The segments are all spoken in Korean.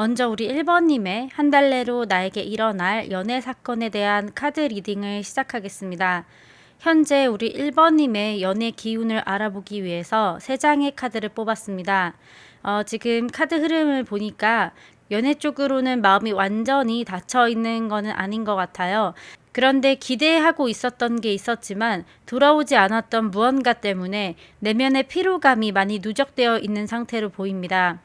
먼저 우리 1번님의 한 달 내로 나에게 일어날 연애 사건에 대한 카드 리딩을 시작하겠습니다. 현재 우리 1번님의 연애 기운을 알아보기 위해서 3장의 카드를 뽑았습니다. 지금 카드 흐름을 보니까 연애 쪽으로는 마음이 완전히 닫혀 있는 거는 아닌 것 같아요. 그런데 기대하고 있었던 게 있었지만 돌아오지 않았던 무언가 때문에 내면의 피로감이 많이 누적되어 있는 상태로 보입니다.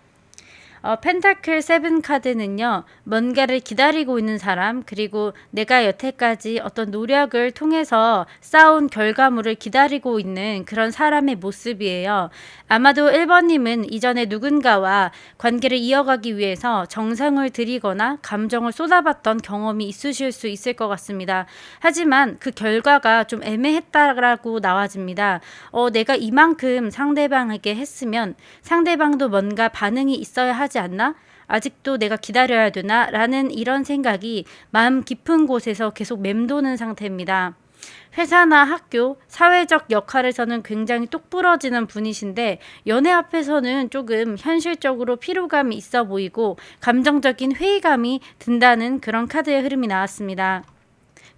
펜타클 7 카드는요, 뭔가를 기다리고 있는 사람, 그리고 내가 여태까지 어떤 노력을 통해서 쌓아온 결과물을 기다리고 있는 그런 사람의 모습이에요. 아마도 1번님은 이전에 누군가와 관계를 이어가기 위해서 정성을 들이거나 감정을 쏟아봤던 경험이 있으실 수 있을 것 같습니다. 하지만 그 결과가 좀 애매했다라고 나와집니다. 내가 이만큼 상대방에게 했으면 상대방도 뭔가 반응이 있어야 하지 않나? 아직도 내가 기다려야 되나? 라는 이런 생각이 마음 깊은 곳에서 계속 맴도는 상태입니다. 회사나 학교, 사회적 역할에서는 굉장히 똑부러지는 분이신데 연애 앞에서는 조금 현실적으로 피로감이 있어 보이고 감정적인 회의감이 든다는 그런 카드의 흐름이 나왔습니다.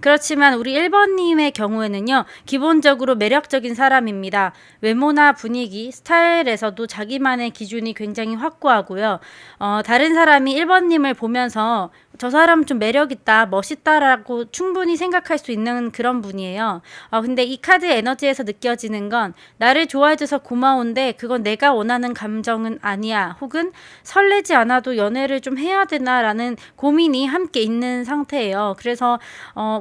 그렇지만 우리 1번님의 경우에는요, 기본적으로 매력적인 사람입니다. 외모나 분위기, 스타일에서도 자기만의 기준이 굉장히 확고하고요. 다른 사람이 1번님을 보면서 저 사람 좀 매력있다, 멋있다라고 충분히 생각할 수 있는 그런 분이에요. 근데 이 카드 에너지에서 느껴지는 건 나를 좋아해줘서 고마운데 그건 내가 원하는 감정은 아니야. 혹은 설레지 않아도 연애를 좀 해야 되나라는 고민이 함께 있는 상태예요. 그래서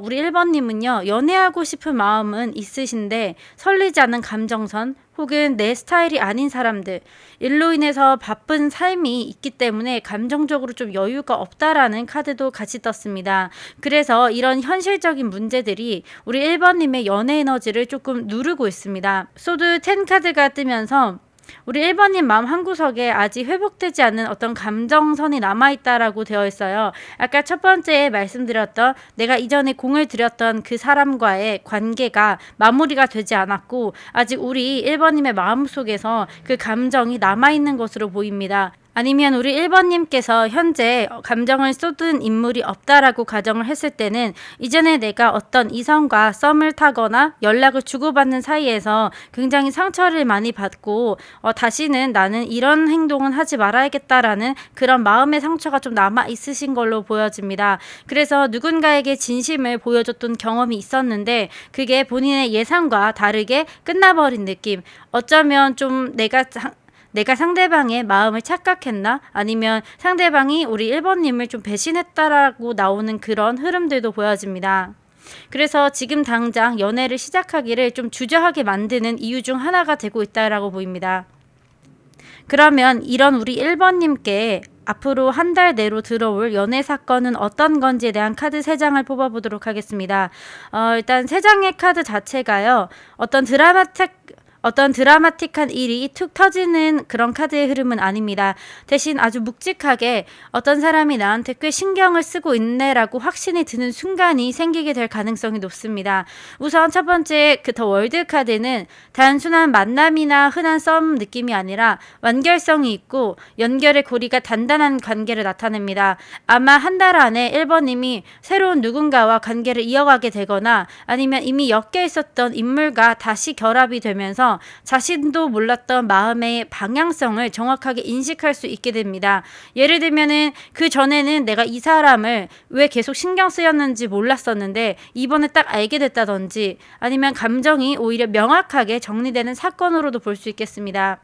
우리 1번님은요, 연애하고 싶은 마음은 있으신데 설레지 않은 감정선, 혹은 내 스타일이 아닌 사람들, 일로 인해서 바쁜 삶이 있기 때문에 감정적으로 좀 여유가 없다라는 카드도 같이 떴습니다. 그래서 이런 현실적인 문제들이 우리 1번님의 연애 에너지를 조금 누르고 있습니다. 소드 10 카드가 뜨면서 우리 1번님 마음 한구석에 아직 회복되지 않은 어떤 감정선이 남아있다라고 되어 있어요. 아까 첫 번째에 말씀드렸던 내가 이전에 공을 들였던 그 사람과의 관계가 마무리가 되지 않았고 아직 우리 1번님의 마음속에서 그 감정이 남아있는 것으로 보입니다. 아니면 우리 1번님께서 현재 감정을 쏟은 인물이 없다라고 가정을 했을 때는 이전에 내가 어떤 이성과 썸을 타거나 연락을 주고받는 사이에서 굉장히 상처를 많이 받고 다시는 나는 이런 행동은 하지 말아야겠다라는 그런 마음의 상처가 좀 남아 있으신 걸로 보여집니다. 그래서 누군가에게 진심을 보여줬던 경험이 있었는데 그게 본인의 예상과 다르게 끝나버린 느낌. 어쩌면 좀 내가 상대방의 마음을 착각했나? 아니면 상대방이 우리 1번님을 좀 배신했다라고 나오는 그런 흐름들도 보여집니다. 그래서 지금 당장 연애를 시작하기를 좀 주저하게 만드는 이유 중 하나가 되고 있다라고 보입니다. 그러면 이런 우리 1번님께 앞으로 한 달 내로 들어올 연애 사건은 어떤 건지에 대한 카드 3장을 뽑아보도록 하겠습니다. 일단 3장의 카드 자체가요, 어떤 드라마틱한 일이 툭 터지는 그런 카드의 흐름은 아닙니다. 대신 아주 묵직하게 어떤 사람이 나한테 꽤 신경을 쓰고 있네라고 확신이 드는 순간이 생기게 될 가능성이 높습니다. 우선 첫 번째 그 더 월드 카드는 단순한 만남이나 흔한 썸 느낌이 아니라 완결성이 있고 연결의 고리가 단단한 관계를 나타냅니다. 아마 한 달 안에 1번님이 새로운 누군가와 관계를 이어가게 되거나 아니면 이미 엮여 있었던 인물과 다시 결합이 되면서 자신도 몰랐던 마음의 방향성을 정확하게 인식할 수 있게 됩니다. 예를 들면은 그 전에는 내가 이 사람을 왜 계속 신경 쓰였는지 몰랐었는데 이번에 딱 알게 됐다든지 아니면 감정이 오히려 명확하게 정리되는 사건으로도 볼 수 있겠습니다.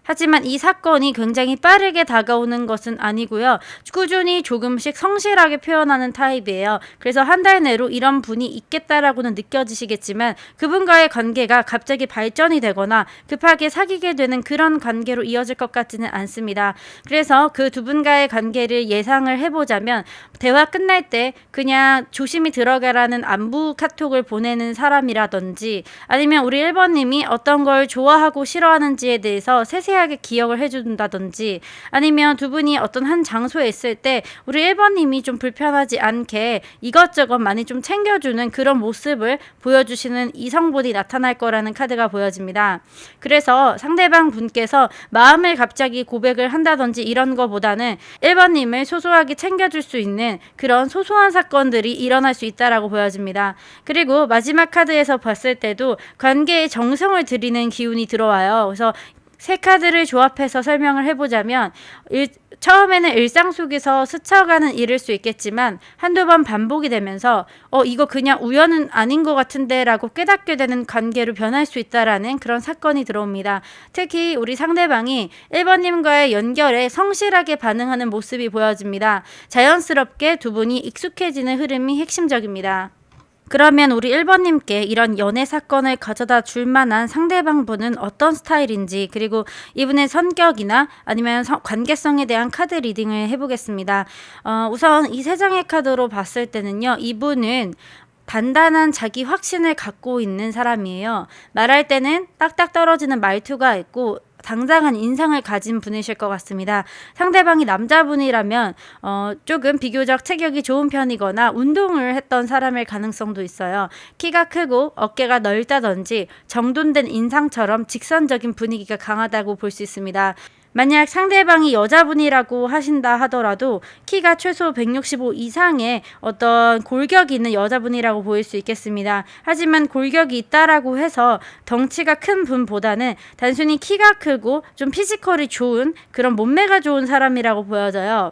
하지만 이 사건이 굉장히 빠르게 다가오는 것은 아니고요. 꾸준히 조금씩 성실하게 표현하는 타입이에요. 그래서 한 달 내로 이런 분이 있겠다라고는 느껴지시겠지만 그분과의 관계가 갑자기 발전이 되거나 급하게 사귀게 되는 그런 관계로 이어질 것 같지는 않습니다. 그래서 그 두 분과의 관계를 예상을 해보자면 대화 끝날 때 그냥 조심히 들어가라는 안부 카톡을 보내는 사람이라든지 아니면 우리 1번님이 어떤 걸 좋아하고 싫어하는지에 대해서 세세하게 상세하게 기억을 해준다든지, 아니면 두 분이 어떤 한 장소에 있을 때 우리 1번님이 좀 불편하지 않게 이것저것 많이 좀 챙겨주는 그런 모습을 보여주시는 이성분이 나타날 거라는 카드가 보여집니다. 그래서 상대방 분께서 마음을 갑자기 고백을 한다든지 이런 거보다는 1번님을 소소하게 챙겨줄 수 있는 그런 소소한 사건들이 일어날 수 있다라고 보여집니다. 그리고 마지막 카드에서 봤을 때도 관계에 정성을 들이는 기운이 들어와요. 그래서 세 카드를 조합해서 설명을 해보자면, 처음에는 일상 속에서 스쳐가는 일일 수 있겠지만 한두 번 반복이 되면서 이거 그냥 우연은 아닌 것 같은데 라고 깨닫게 되는 관계로 변할 수 있다라는 그런 사건이 들어옵니다. 특히 우리 상대방이 1번님과의 연결에 성실하게 반응하는 모습이 보여집니다. 자연스럽게 두 분이 익숙해지는 흐름이 핵심적입니다. 그러면 우리 1번님께 이런 연애 사건을 가져다 줄 만한 상대방 분은 어떤 스타일인지, 그리고 이분의 성격이나 아니면 관계성에 대한 카드 리딩을 해보겠습니다. 우선 이 세 장의 카드로 봤을 때는요, 이분은 단단한 자기 확신을 갖고 있는 사람이에요. 말할 때는 딱딱 떨어지는 말투가 있고 당당한 인상을 가진 분이실 것 같습니다. 상대방이 남자분이라면 조금 비교적 체격이 좋은 편이거나 운동을 했던 사람일 가능성도 있어요. 키가 크고 어깨가 넓다든지 정돈된 인상처럼 직선적인 분위기가 강하다고 볼 수 있습니다. 만약 상대방이 여자분이라고 하신다 하더라도 키가 최소 165 이상의 어떤 골격이 있는 여자분이라고 보일 수 있겠습니다. 하지만 골격이 있다라고 해서 덩치가 큰 분보다는 단순히 키가 크고 좀 피지컬이 좋은 그런 몸매가 좋은 사람이라고 보여져요.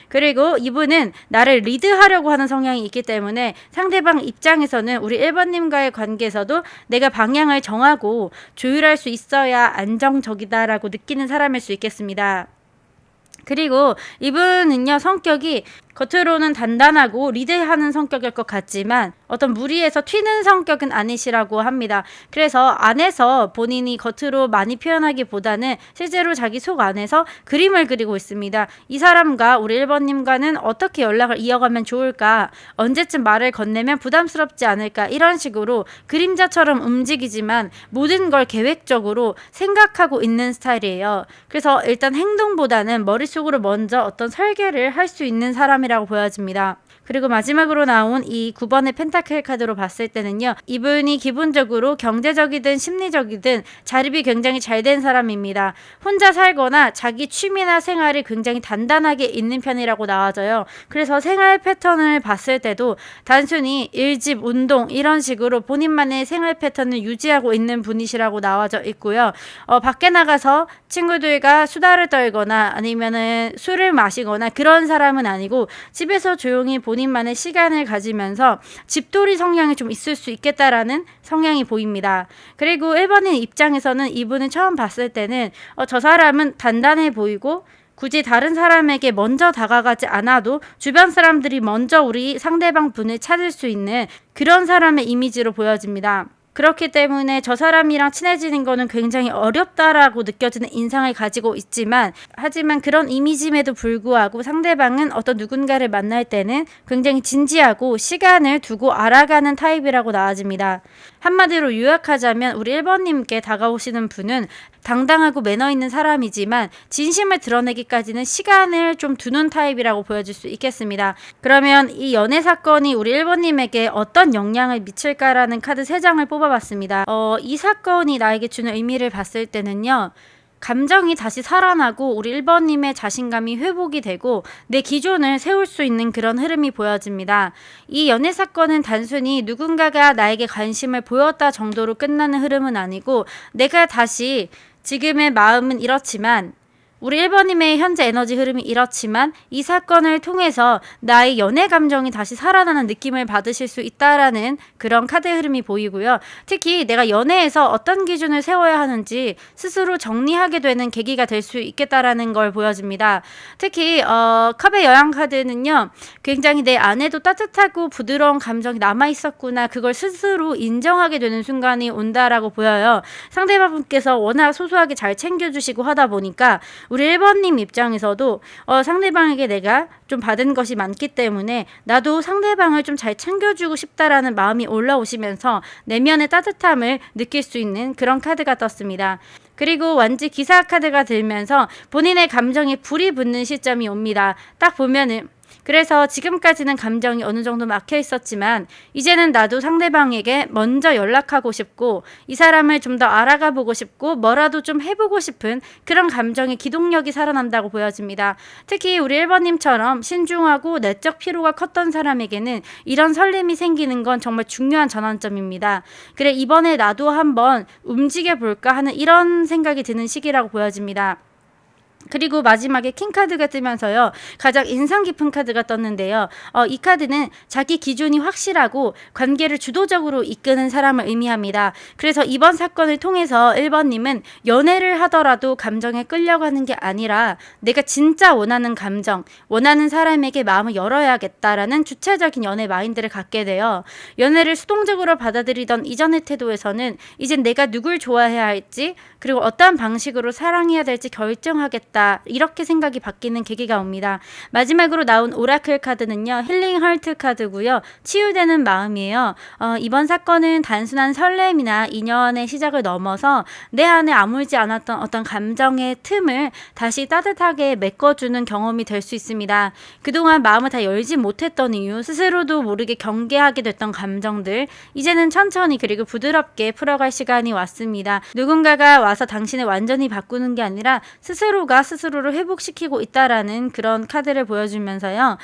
그리고 이분은 나를 리드하려고 하는 성향이 있기 때문에 상대방 입장에서는 우리 1번님과의 관계에서도 내가 방향을 정하고 조율할 수 있어야 안정적이다라고 느끼는 사람일 수 있겠습니다. 그리고 이분은요, 성격이 겉으로는 단단하고 리드하는 성격일 것 같지만 어떤 무리해서 튀는 성격은 아니시라고 합니다. 그래서 안에서 본인이 겉으로 많이 표현하기보다는 실제로 자기 속 안에서 그림을 그리고 있습니다. 이 사람과 우리 1번님과는 어떻게 연락을 이어가면 좋을까? 언제쯤 말을 건네면 부담스럽지 않을까? 이런 식으로 그림자처럼 움직이지만 모든 걸 계획적으로 생각하고 있는 스타일이에요. 그래서 일단 행동보다는 머릿속으로 먼저 어떤 설계를 할 수 있는 사람이라고 보여집니다. 그리고 마지막으로 나온 이 9번의 펜타클 카드로 봤을 때는요, 이분이 기본적으로 경제적이든 심리적이든 자립이 굉장히 잘 된 사람입니다. 혼자 살거나 자기 취미나 생활이 굉장히 단단하게 있는 편이라고 나와져요. 그래서 생활 패턴을 봤을 때도 단순히 일집, 운동 이런 식으로 본인만의 생활 패턴을 유지하고 있는 분이시라고 나와져 있고요. 밖에 나가서 친구들과 수다를 떨거나 아니면은 술을 마시거나 그런 사람은 아니고 집에서 조용히 본인만의 시간을 가지면서 집돌이 성향이 좀 있을 수 있겠다라는 성향이 보입니다. 그리고 1번인 입장에서는 이분을 처음 봤을 때는 저 사람은 단단해 보이고 굳이 다른 사람에게 먼저 다가가지 않아도 주변 사람들이 먼저 우리 상대방 분을 찾을 수 있는 그런 사람의 이미지로 보여집니다. 그렇기 때문에 저 사람이랑 친해지는 거는 굉장히 어렵다라고 느껴지는 인상을 가지고 있지만, 하지만 그런 이미지임에도 불구하고 상대방은 어떤 누군가를 만날 때는 굉장히 진지하고 시간을 두고 알아가는 타입이라고 나와집니다. 한마디로 요약하자면 우리 1번님께 다가오시는 분은 당당하고 매너 있는 사람이지만 진심을 드러내기까지는 시간을 좀 두는 타입이라고 보여줄 수 있겠습니다. 그러면 이 연애 사건이 우리 1번님에게 어떤 영향을 미칠까라는 카드 3장을 뽑아봤습니다. 이 사건이 나에게 주는 의미를 봤을 때는요, 감정이 다시 살아나고 우리 1번님의 자신감이 회복이 되고 내 기존을 세울 수 있는 그런 흐름이 보여집니다. 이 연애 사건은 단순히 누군가가 나에게 관심을 보였다 정도로 끝나는 흐름은 아니고, 내가 다시 지금의 마음은 이렇지만, 우리 1번님의 현재 에너지 흐름이 이렇지만 이 사건을 통해서 나의 연애 감정이 다시 살아나는 느낌을 받으실 수 있다라는 그런 카드의 흐름이 보이고요. 특히 내가 연애에서 어떤 기준을 세워야 하는지 스스로 정리하게 되는 계기가 될 수 있겠다라는 걸 보여집니다. 특히 컵의 여왕 카드는요, 굉장히 내 안에도 따뜻하고 부드러운 감정이 남아있었구나, 그걸 스스로 인정하게 되는 순간이 온다라고 보여요. 상대방분께서 워낙 소소하게 잘 챙겨주시고 하다 보니까 우리 1번님 입장에서도 상대방에게 내가 좀 받은 것이 많기 때문에 나도 상대방을 좀 잘 챙겨주고 싶다라는 마음이 올라오시면서 내면의 따뜻함을 느낄 수 있는 그런 카드가 떴습니다. 그리고 완지 기사 카드가 들면서 본인의 감정에 불이 붙는 시점이 옵니다. 딱 보면은 그래서 지금까지는 감정이 어느 정도 막혀 있었지만 이제는 나도 상대방에게 먼저 연락하고 싶고 이 사람을 좀 더 알아가 보고 싶고 뭐라도 좀 해보고 싶은 그런 감정의 기동력이 살아난다고 보여집니다. 특히 우리 1번님처럼 신중하고 내적 피로가 컸던 사람에게는 이런 설렘이 생기는 건 정말 중요한 전환점입니다. 그래 이번에 나도 한번 움직여 볼까 하는 이런 생각이 드는 시기라고 보여집니다. 그리고 마지막에 킹카드가 뜨면서요. 가장 인상 깊은 카드가 떴는데요. 이 카드는 자기 기준이 확실하고 관계를 주도적으로 이끄는 사람을 의미합니다. 그래서 이번 사건을 통해서 1번님은 연애를 하더라도 감정에 끌려가는 게 아니라 내가 진짜 원하는 감정, 원하는 사람에게 마음을 열어야겠다라는 주체적인 연애 마인드를 갖게 돼요. 연애를 수동적으로 받아들이던 이전의 태도에서는 이젠 내가 누굴 좋아해야 할지 그리고 어떤 방식으로 사랑해야 될지 결정하겠다. 이렇게 생각이 바뀌는 계기가 옵니다. 마지막으로 나온 오라클 카드는요. 힐링 헐트 카드고요. 치유되는 마음이에요. 이번 사건은 단순한 설렘이나 인연의 시작을 넘어서 내 안에 아물지 않았던 어떤 감정의 틈을 다시 따뜻하게 메꿔주는 경험이 될 수 있습니다. 그동안 마음을 다 열지 못했던 이유, 스스로도 모르게 경계하게 됐던 감정들, 이제는 천천히 그리고 부드럽게 풀어갈 시간이 왔습니다. 누군가가 와서 당신을 완전히 바꾸는 게 아니라 스스로가 스스로를 회복시키고 있다라는 그런 카드를 보여주면서요.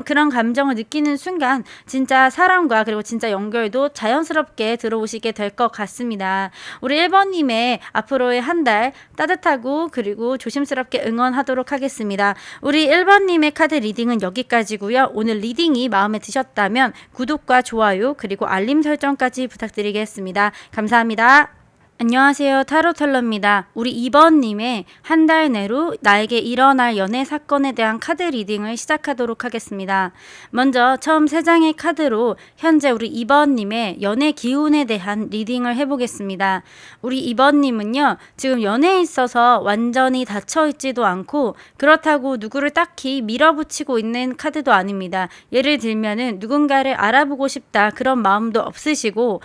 그런 감정을 느끼는 순간 진짜 사랑과 그리고 진짜 연결도 자연스럽게 들어오시게 될 것 같습니다. 우리 1번님의 앞으로의 한 달 따뜻하고 그리고 조심스럽게 응원하도록 하겠습니다. 우리 1번님의 카드 리딩은 여기까지고요. 오늘 리딩이 마음에 드셨다면 구독과 좋아요 그리고 알림 설정까지 부탁드리겠습니다. 감사합니다. 안녕하세요. 타로텔러입니다. 우리 2번님의 한 달 내로 나에게 일어날 연애 사건에 대한 카드 리딩을 시작하도록 하겠습니다. 먼저 처음 3장의 카드로 현재 우리 2번님의 연애 기운에 대한 리딩을 해보겠습니다. 우리 2번님은요. 지금 연애에 있어서 완전히 닫혀있지도 않고 그렇다고 누구를 딱히 밀어붙이고 있는 카드도 아닙니다. 예를 들면은 누군가를 알아보고 싶다 그런 마음도 없으시고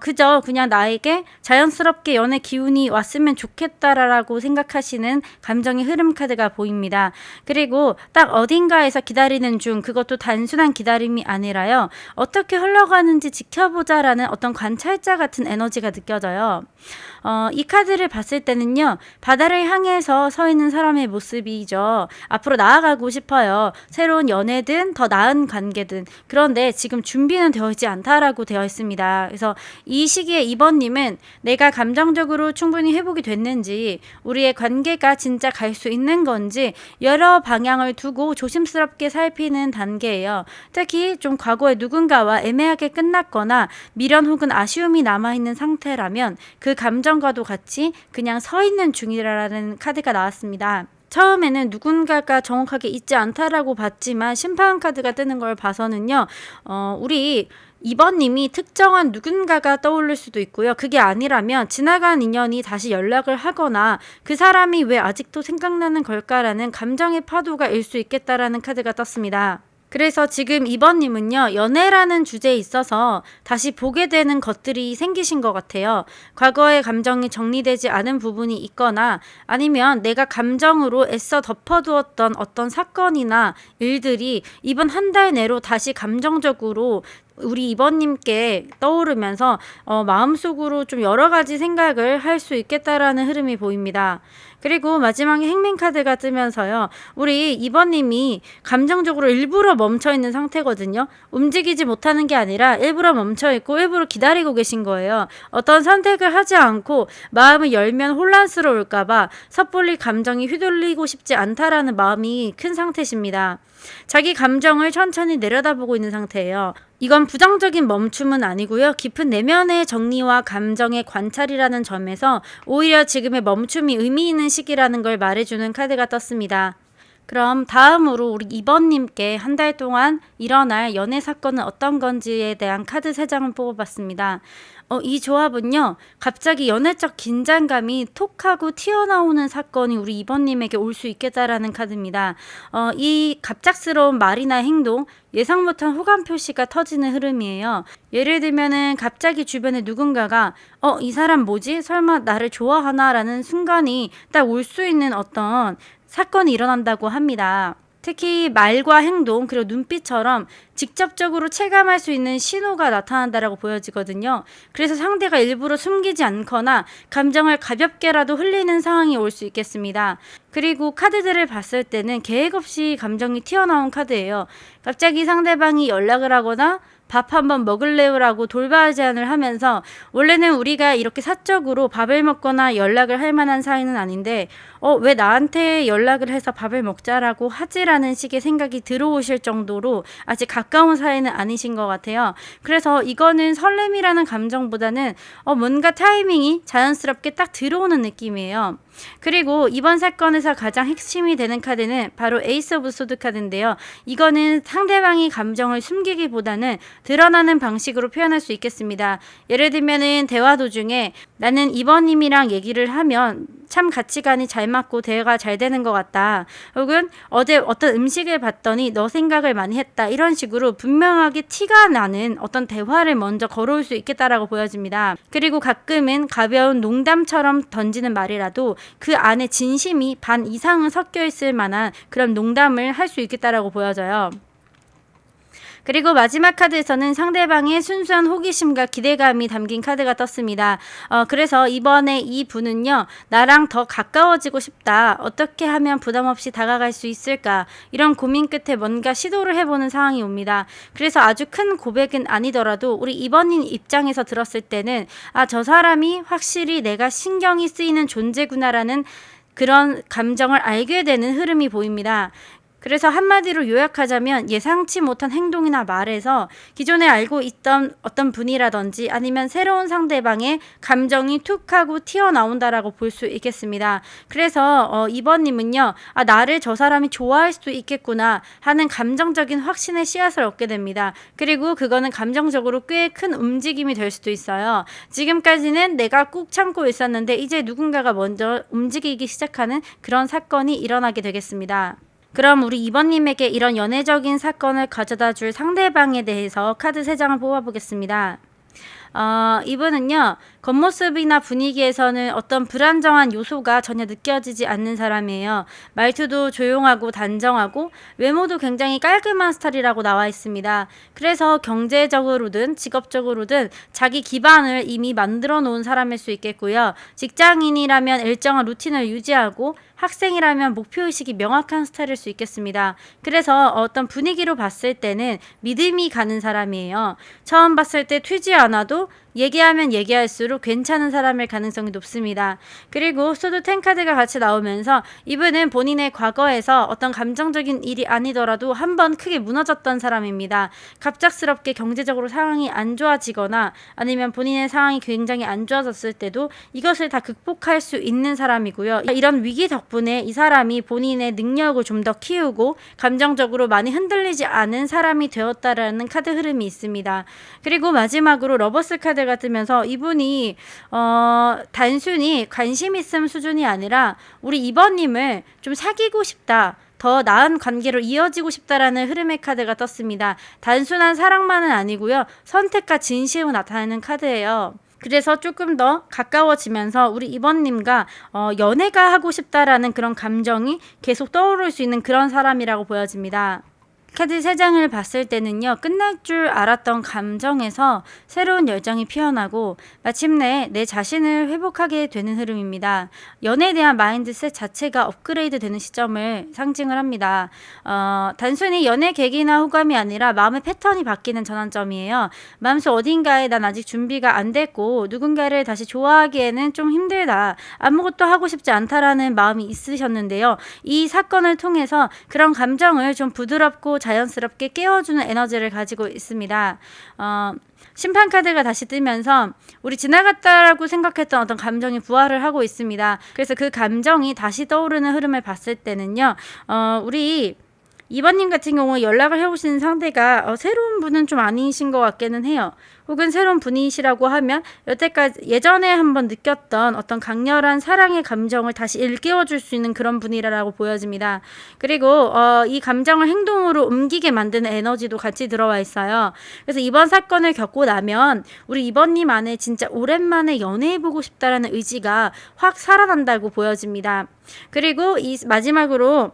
그저 그냥 나에게 자연스럽게 연애 기운이 왔으면 좋겠다라고 생각하시는 감정의 흐름 카드가 보입니다. 그리고 딱 어딘가에서 기다리는 중 그것도 단순한 기다림이 아니라요. 어떻게 흘러가는지 지켜보자라는 어떤 관찰자 같은 에너지가 느껴져요. 이 카드를 봤을 때는요. 바다를 향해서 서 있는 사람의 모습이죠. 앞으로 나아가고 싶어요. 새로운 연애든 더 나은 관계든. 그런데 지금 준비는 되어 있지 않다라고 되어 있습니다. 그래서 이 시기에 2번님은 내가 감정적으로 충분히 회복이 됐는지 우리의 관계가 진짜 갈 수 있는 건지 여러 방향을 두고 조심스럽게 살피는 단계예요. 특히 좀 과거에 누군가와 애매하게 끝났거나 미련 혹은 아쉬움이 남아있는 상태라면 그 감정과도 같이 그냥 서 있는 중이라는 카드가 나왔습니다. 처음에는 누군가가 정확하게 있지 않다라고 봤지만 심판 카드가 뜨는 걸 봐서는요. 우리 2번님이 특정한 누군가가 떠오를 수도 있고요. 그게 아니라면 지나간 인연이 다시 연락을 하거나 그 사람이 왜 아직도 생각나는 걸까라는 감정의 파도가 일 수 있겠다라는 카드가 떴습니다. 그래서 지금 2번님은요. 연애라는 주제에 있어서 다시 보게 되는 것들이 생기신 것 같아요. 과거의 감정이 정리되지 않은 부분이 있거나 아니면 내가 감정으로 애써 덮어두었던 어떤 사건이나 일들이 이번 한 달 내로 다시 감정적으로 우리 2번님께 떠오르면서 마음속으로 좀 여러 가지 생각을 할 수 있겠다라는 흐름이 보입니다. 그리고 마지막에 행맨카드가 뜨면서요. 우리 2번님이 감정적으로 일부러 멈춰있는 상태거든요. 움직이지 못하는 게 아니라 일부러 멈춰있고 일부러 기다리고 계신 거예요. 어떤 선택을 하지 않고 마음을 열면 혼란스러울까봐 섣불리 감정이 휘둘리고 싶지 않다라는 마음이 큰 상태십니다. 자기 감정을 천천히 내려다보고 있는 상태예요. 이건 부정적인 멈춤은 아니고요. 깊은 내면의 정리와 감정의 관찰이라는 점에서 오히려 지금의 멈춤이 의미 있는 시기라는 걸 말해주는 카드가 떴습니다. 그럼 다음으로 우리 2번님께 한 달 동안 일어날 연애 사건은 어떤 건지에 대한 카드 3장을 뽑아봤습니다. 이 조합은요, 갑자기 연애적 긴장감이 톡 하고 튀어나오는 사건이 우리 2번님에게 올 수 있겠다라는 카드입니다. 이 갑작스러운 말이나 행동, 예상 못한 호감 표시가 터지는 흐름이에요. 예를 들면은 갑자기 주변에 누군가가 이 사람 뭐지? 설마 나를 좋아하나? 라는 순간이 딱 올 수 있는 어떤 사건이 일어난다고 합니다. 특히 말과 행동 그리고 눈빛처럼 직접적으로 체감할 수 있는 신호가 나타난다라고 보여지거든요. 그래서 상대가 일부러 숨기지 않거나 감정을 가볍게라도 흘리는 상황이 올 수 있겠습니다. 그리고 카드들을 봤을 때는 계획 없이 감정이 튀어나온 카드예요. 갑자기 상대방이 연락을 하거나 밥 한번 먹을래요라고 돌발 제안을 하면서 원래는 우리가 이렇게 사적으로 밥을 먹거나 연락을 할 만한 사이는 아닌데 왜 나한테 연락을 해서 밥을 먹자라고 하지라는 식의 생각이 들어오실 정도로 아직 가까운 사이는 아니신 것 같아요. 그래서 이거는 설렘이라는 감정보다는 뭔가 타이밍이 자연스럽게 딱 들어오는 느낌이에요. 그리고 이번 사건에서 가장 핵심이 되는 카드는 바로 에이스 오브 소드 카드인데요. 이거는 상대방이 감정을 숨기기보다는 드러나는 방식으로 표현할 수 있겠습니다. 예를 들면은 대화 도중에 나는 이번님이랑 얘기를 하면 참 가치관이 잘 맞고 대화가 잘 되는 것 같다. 혹은 어제 어떤 음식을 봤더니 너 생각을 많이 했다. 이런 식으로 분명하게 티가 나는 어떤 대화를 먼저 걸어올 수 있겠다라고 보여집니다. 그리고 가끔은 가벼운 농담처럼 던지는 말이라도 그 안에 진심이 반 이상은 섞여 있을 만한 그런 농담을 할 수 있겠다라고 보여져요. 그리고 마지막 카드에서는 상대방의 순수한 호기심과 기대감이 담긴 카드가 떴습니다. 그래서 이번에 이 분은요, 나랑 더 가까워지고 싶다. 어떻게 하면 부담 없이 다가갈 수 있을까? 이런 고민 끝에 뭔가 시도를 해보는 상황이 옵니다. 그래서 아주 큰 고백은 아니더라도 우리 이번인 입장에서 들었을 때는 저 사람이 확실히 내가 신경이 쓰이는 존재구나라는 그런 감정을 알게 되는 흐름이 보입니다. 그래서 한마디로 요약하자면 예상치 못한 행동이나 말에서 기존에 알고 있던 어떤 분이라든지 아니면 새로운 상대방의 감정이 툭 하고 튀어나온다라고 볼 수 있겠습니다. 그래서 이번님은요, 나를 저 사람이 좋아할 수도 있겠구나 하는 감정적인 확신의 씨앗을 얻게 됩니다. 그리고 그거는 감정적으로 꽤 큰 움직임이 될 수도 있어요. 지금까지는 내가 꾹 참고 있었는데 이제 누군가가 먼저 움직이기 시작하는 그런 사건이 일어나게 되겠습니다. 그럼 우리 2번님에게 이런 연애적인 사건을 가져다 줄 상대방에 대해서 카드 3장을 뽑아보겠습니다. 이분은요, 겉모습이나 분위기에서는 어떤 불안정한 요소가 전혀 느껴지지 않는 사람이에요. 말투도 조용하고 단정하고 외모도 굉장히 깔끔한 스타일이라고 나와 있습니다. 그래서 경제적으로든 직업적으로든 자기 기반을 이미 만들어 놓은 사람일 수 있겠고요. 직장인이라면 일정한 루틴을 유지하고 학생이라면 목표의식이 명확한 스타일일 수 있겠습니다. 그래서 어떤 분위기로 봤을 때는 믿음이 가는 사람이에요. 처음 봤을 때 튀지 않아도 얘기하면 얘기할수록 괜찮은 사람일 가능성이 높습니다. 그리고 소드 10카드가 같이 나오면서 이분은 본인의 과거에서 어떤 감정적인 일이 아니더라도 한번 크게 무너졌던 사람입니다. 갑작스럽게 경제적으로 상황이 안 좋아지거나 아니면 본인의 상황이 굉장히 안 좋아졌을 때도 이것을 다 극복할 수 있는 사람이고요. 이런 위기 덕분에 이 사람이 본인의 능력을 좀 더 키우고 감정적으로 많이 흔들리지 않은 사람이 되었다라는 카드 흐름이 있습니다. 그리고 마지막으로 러버스 카드가 뜨면서 이분이 단순히 관심 있음 수준이 아니라 우리 2번님을 좀 사귀고 싶다. 더 나은 관계로 이어지고 싶다라는 흐름의 카드가 떴습니다. 단순한 사랑만은 아니고요. 선택과 진심을 나타내는 카드예요. 그래서 조금 더 가까워지면서 우리 2번님과 연애가 하고 싶다라는 그런 감정이 계속 떠오를 수 있는 그런 사람이라고 보여집니다. 카드 3장을 봤을 때는요, 끝날 줄 알았던 감정에서 새로운 열정이 피어나고 마침내 내 자신을 회복하게 되는 흐름입니다. 연애에 대한 마인드셋 자체가 업그레이드 되는 시점을 상징을 합니다. 단순히 연애 계기나 호감이 아니라 마음의 패턴이 바뀌는 전환점이에요. 마음속 어딘가에 난 아직 준비가 안 됐고 누군가를 다시 좋아하기에는 좀 힘들다. 아무것도 하고 싶지 않다라는 마음이 있으셨는데요. 이 사건을 통해서 그런 감정을 좀 부드럽고 자연스럽게 깨워주는 에너지를 가지고 있습니다. 심판 카드가 다시 뜨면서 우리 지나갔다라고 생각했던 어떤 감정이 부활을 하고 있습니다. 그래서 그 감정이 다시 떠오르는 흐름을 봤을 때는요, 우리 2번님 같은 경우 연락을 해오시는 상대가 새로운 분은 좀 아니신 것 같기는 해요. 혹은 새로운 분이시라고 하면 여태까지 예전에 한번 느꼈던 어떤 강렬한 사랑의 감정을 다시 일깨워줄 수 있는 그런 분이라고 보여집니다. 그리고 이 감정을 행동으로 옮기게 만드는 에너지도 같이 들어와 있어요. 그래서 이번 사건을 겪고 나면 우리 2번님 안에 진짜 오랜만에 연애해보고 싶다라는 의지가 확 살아난다고 보여집니다. 그리고 이 마지막으로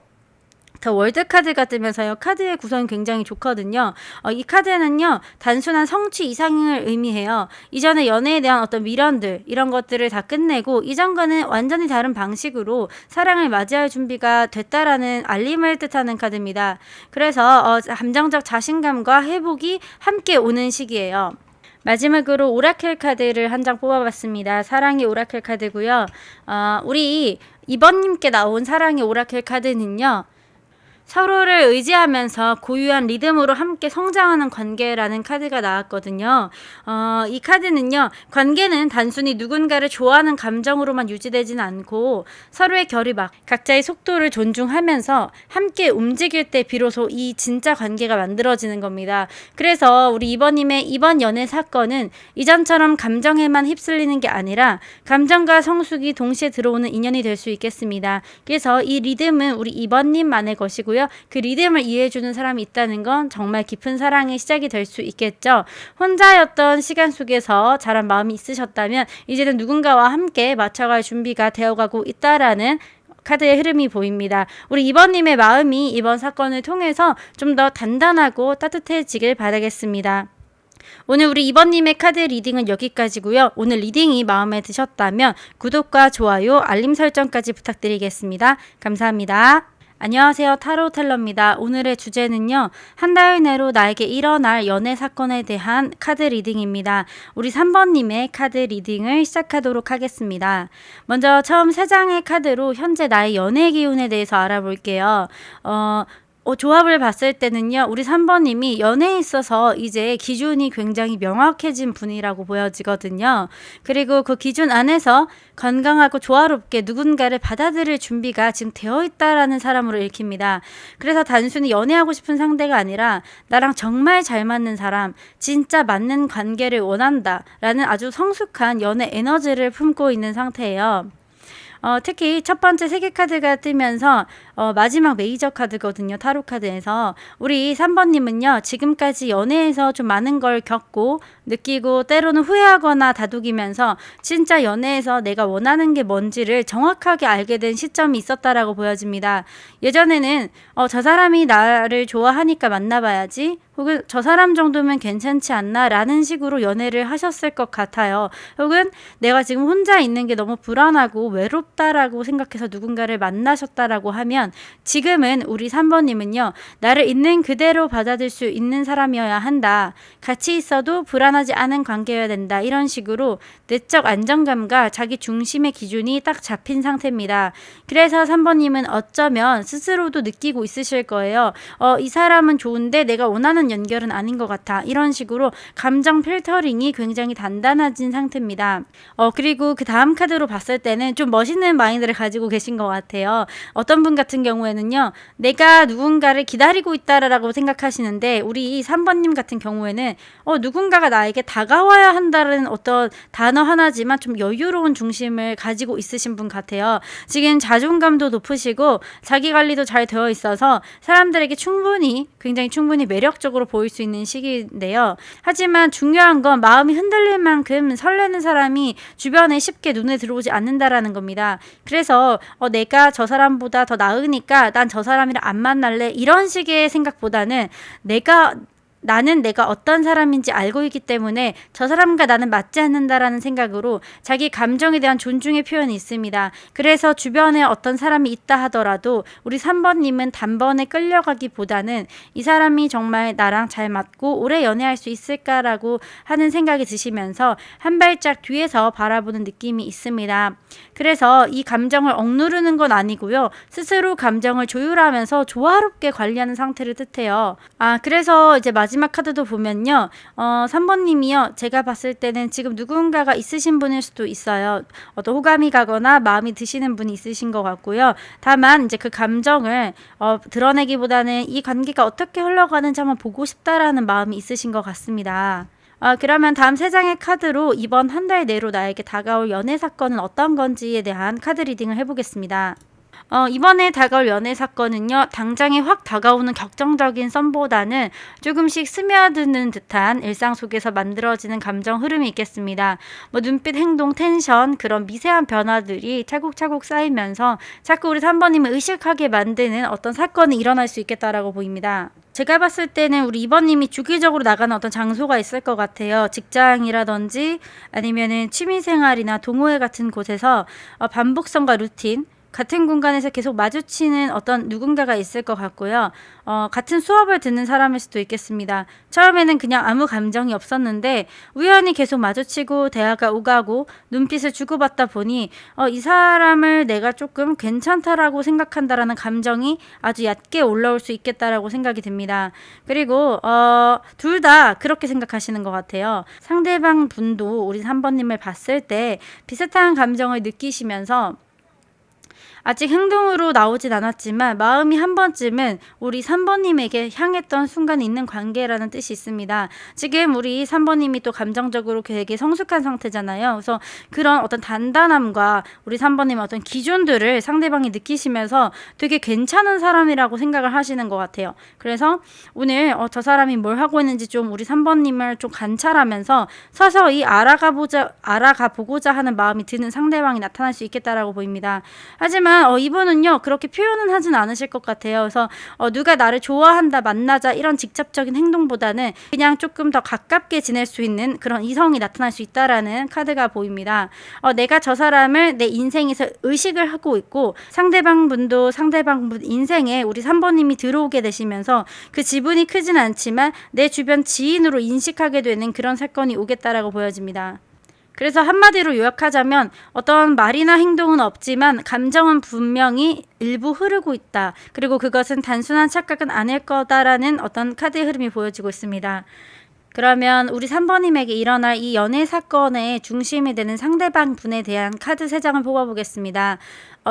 더 월드 카드가 뜨면서요. 카드의 구성이 굉장히 좋거든요. 이 카드는요. 단순한 성취 이상을 의미해요. 이전에 연애에 대한 어떤 미련들 이런 것들을 다 끝내고 이전과는 완전히 다른 방식으로 사랑을 맞이할 준비가 됐다라는 알림을 뜻하는 카드입니다. 그래서 감정적 자신감과 회복이 함께 오는 시기예요. 마지막으로 오라클 카드를 한 장 뽑아봤습니다. 사랑의 오라클 카드고요. 우리 2번님께 나온 사랑의 오라클 카드는요. 서로를 의지하면서 고유한 리듬으로 함께 성장하는 관계라는 카드가 나왔거든요. 이 카드는요. 관계는 단순히 누군가를 좋아하는 감정으로만 유지되지는 않고 서로의 결이 막 각자의 속도를 존중하면서 함께 움직일 때 비로소 이 진짜 관계가 만들어지는 겁니다. 그래서 우리 2번님의 이번 연애 사건은 이전처럼 감정에만 휩쓸리는 게 아니라 감정과 성숙이 동시에 들어오는 인연이 될 수 있겠습니다. 그래서 이 리듬은 우리 2번님만의 것이고요. 그 리듬을 이해해주는 사람이 있다는 건 정말 깊은 사랑의 시작이 될 수 있겠죠. 혼자였던 시간 속에서 자란 마음이 있으셨다면 이제는 누군가와 함께 맞춰갈 준비가 되어가고 있다라는 카드의 흐름이 보입니다. 우리 2번님의 마음이 이번 사건을 통해서 좀 더 단단하고 따뜻해지길 바라겠습니다. 오늘 우리 2번님의 카드 리딩은 여기까지고요. 오늘 리딩이 마음에 드셨다면 구독과 좋아요, 알림 설정까지 부탁드리겠습니다. 감사합니다. 안녕하세요. 타로텔러입니다. 오늘의 주제는요. 한 달 내로 나에게 일어날 연애 사건에 대한 카드 리딩입니다. 우리 3번님의 카드 리딩을 시작하도록 하겠습니다. 먼저 처음 3장의 카드로 현재 나의 연애 기운에 대해서 알아볼게요. 조합을 봤을 때는요. 우리 3번님이 연애에 있어서 이제 기준이 굉장히 명확해진 분이라고 보여지거든요. 그리고 그 기준 안에서 건강하고 조화롭게 누군가를 받아들일 준비가 지금 되어 있다라는 사람으로 읽힙니다. 그래서 단순히 연애하고 싶은 상대가 아니라 나랑 정말 잘 맞는 사람, 진짜 맞는 관계를 원한다라는 아주 성숙한 연애 에너지를 품고 있는 상태예요. 특히 첫 번째 세계 카드가 뜨면서 마지막 메이저 카드거든요. 타로 카드에서. 우리 3번님은요. 지금까지 연애에서 좀 많은 걸 겪고 느끼고 때로는 후회하거나 다독이면서 진짜 연애에서 내가 원하는 게 뭔지를 정확하게 알게 된 시점이 있었다라고 보여집니다. 예전에는 저 사람이 나를 좋아하니까 만나봐야지 혹은 저 사람 정도면 괜찮지 않나 라는 식으로 연애를 하셨을 것 같아요. 혹은 내가 지금 혼자 있는 게 너무 불안하고 외롭다라고 생각해서 누군가를 만나셨다라고 하면 지금은 우리 3번님은요. 나를 있는 그대로 받아들일 수 있는 사람이어야 한다. 같이 있어도 불안하지 않은 관계여야 된다. 이런 식으로 내적 안정감과 자기 중심의 기준이 딱 잡힌 상태입니다. 그래서 3번님은 어쩌면 스스로도 느끼고 있으실 거예요. 이 사람은 좋은데 내가 원하는 연결은 아닌 것 같아. 이런 식으로 감정 필터링이 굉장히 단단해진 상태입니다. 그리고 그 다음 카드로 봤을 때는 좀 멋있는 마인드를 가지고 계신 것 같아요. 어떤 분 같은 경우에는요. 내가 누군가를 기다리고 있다라고 생각하시는데 우리 3번님 같은 경우에는 누군가가 나에게 다가와야 한다는 어떤 단어 하나지만 좀 여유로운 중심을 가지고 있으신 분 같아요. 지금 자존감도 높으시고 자기 관리도 잘 되어 있어서 사람들에게 굉장히 충분히 매력적으로 보일 수 있는 시기인데요. 하지만 중요한 건 마음이 흔들릴 만큼 설레는 사람이 주변에 쉽게 눈에 들어오지 않는다라는 겁니다. 그래서 내가 저 사람보다 더 나으니까 난 저 사람이랑 안 만날래 이런 식의 생각보다는 내가 나는 내가 어떤 사람인지 알고 있기 때문에 저 사람과 나는 맞지 않는다라는 생각으로 자기 감정에 대한 존중의 표현이 있습니다. 그래서 주변에 어떤 사람이 있다 하더라도 우리 3번님은 단번에 끌려가기보다는 이 사람이 정말 나랑 잘 맞고 오래 연애할 수 있을까라고 하는 생각이 드시면서 한 발짝 뒤에서 바라보는 느낌이 있습니다. 그래서 이 감정을 억누르는 건 아니고요. 스스로 감정을 조율하면서 조화롭게 관리하는 상태를 뜻해요. 그래서 이제 마지막 카드도 보면요. 3번님이요. 제가 봤을 때는 지금 누군가가 있으신 분일 수도 있어요. 어떤 호감이 가거나 마음이 드시는 분이 있으신 것 같고요. 다만 이제 그 감정을 드러내기보다는 이 관계가 어떻게 흘러가는지 한번 보고 싶다라는 마음이 있으신 것 같습니다. 그러면 다음 3장의 카드로 이번 한 달 내로 나에게 다가올 연애 사건은 어떤 건지에 대한 카드 리딩을 해보겠습니다. 이번에 다가올 연애 사건은요, 당장에 확 다가오는 격정적인 썸보다는 조금씩 스며드는 듯한 일상 속에서 만들어지는 감정 흐름이 있겠습니다. 눈빛, 행동, 텐션, 그런 미세한 변화들이 차곡차곡 쌓이면서 자꾸 우리 3번님을 의식하게 만드는 어떤 사건이 일어날 수 있겠다라고 보입니다. 제가 봤을 때는 우리 2번님이 주기적으로 나가는 어떤 장소가 있을 것 같아요. 직장이라든지 아니면은 취미생활이나 동호회 같은 곳에서 반복성과 루틴, 같은 공간에서 계속 마주치는 어떤 누군가가 있을 것 같고요. 같은 수업을 듣는 사람일 수도 있겠습니다. 처음에는 그냥 아무 감정이 없었는데 우연히 계속 마주치고 대화가 오가고 눈빛을 주고받다 보니 이 사람을 내가 조금 괜찮다라고 생각한다라는 감정이 아주 얕게 올라올 수 있겠다라고 생각이 듭니다. 그리고 둘 다 그렇게 생각하시는 것 같아요. 상대방 분도 우리 3번님을 봤을 때 비슷한 감정을 느끼시면서 아직 행동으로 나오진 않았지만 마음이 한 번쯤은 우리 3번님에게 향했던 순간이 있는 관계라는 뜻이 있습니다. 지금 우리 3번님이 또 감정적으로 되게 성숙한 상태잖아요. 그래서 그런 어떤 단단함과 우리 3번님의 어떤 기준들을 상대방이 느끼시면서 되게 괜찮은 사람이라고 생각을 하시는 것 같아요. 그래서 오늘 저 사람이 뭘 하고 있는지 좀 우리 3번님을 좀 관찰하면서 서서히 알아가보고자 하는 마음이 드는 상대방이 나타날 수 있겠다라고 보입니다. 하지만 이분은요 그렇게 표현은 하진 않으실 것 같아요. 그래서 누가 나를 좋아한다, 만나자 이런 직접적인 행동보다는 그냥 조금 더 가깝게 지낼 수 있는 그런 이성이 나타날 수 있다라는 카드가 보입니다. 내가 저 사람을 내 인생에서 의식을 하고 있고 상대방 분도 상대방 분 인생에 우리 3번님이 들어오게 되시면서 그 지분이 크진 않지만 내 주변 지인으로 인식하게 되는 그런 사건이 오겠다라고 보여집니다. 그래서 한마디로 요약하자면 어떤 말이나 행동은 없지만 감정은 분명히 일부 흐르고 있다. 그리고 그것은 단순한 착각은 아닐 거다라는 어떤 카드의 흐름이 보여지고 있습니다. 그러면 우리 3번님에게 일어날 이 연애 사건의 중심이 되는 상대방 분에 대한 카드 3장을 뽑아보겠습니다.